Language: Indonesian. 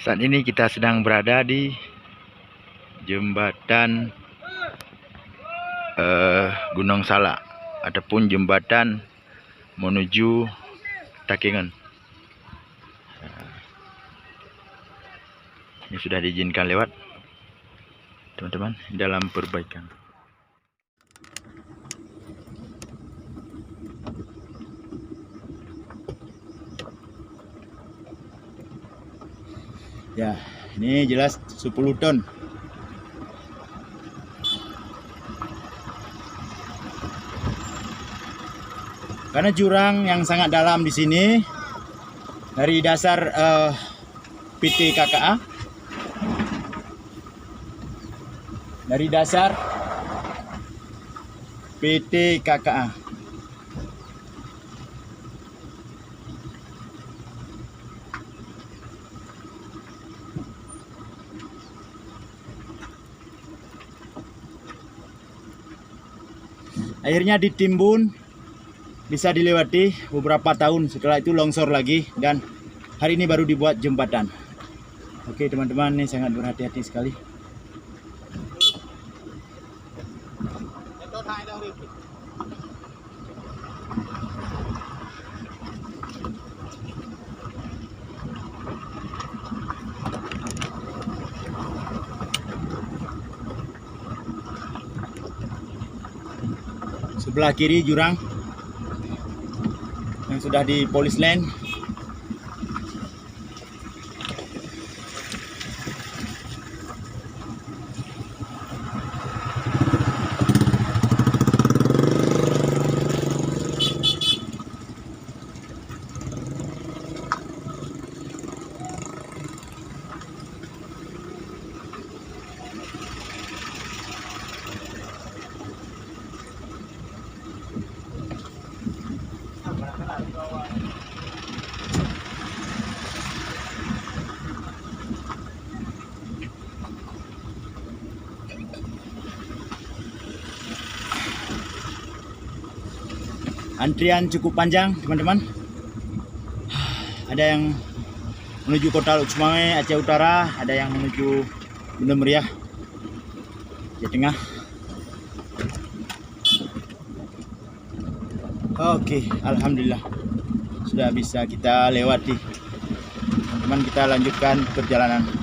Saat ini kita sedang berada di jembatan Gunung Salak ataupun jembatan menuju Takengon. Ini sudah diizinkan lewat, teman-teman, dalam perbaikan. Ya, ini jelas 10 ton. Karena jurang yang sangat dalam di sini dari dasar PT KKA, dari dasar PT KKA. Akhirnya ditimbun, bisa dilewati beberapa tahun, setelah itu longsor lagi, dan hari ini baru dibuat jembatan. Oke teman-teman, ini sangat berhati-hati sekali. Sebelah kiri jurang yang sudah di polis lane. Antrian cukup panjang teman-teman. Ada yang menuju Kota Luxmame, Aceh Utara, ada yang menuju Bunda Meriah, Aceh Tengah. Oke, alhamdulillah sudah bisa kita lewati. Teman-teman, kita lanjutkan perjalanan.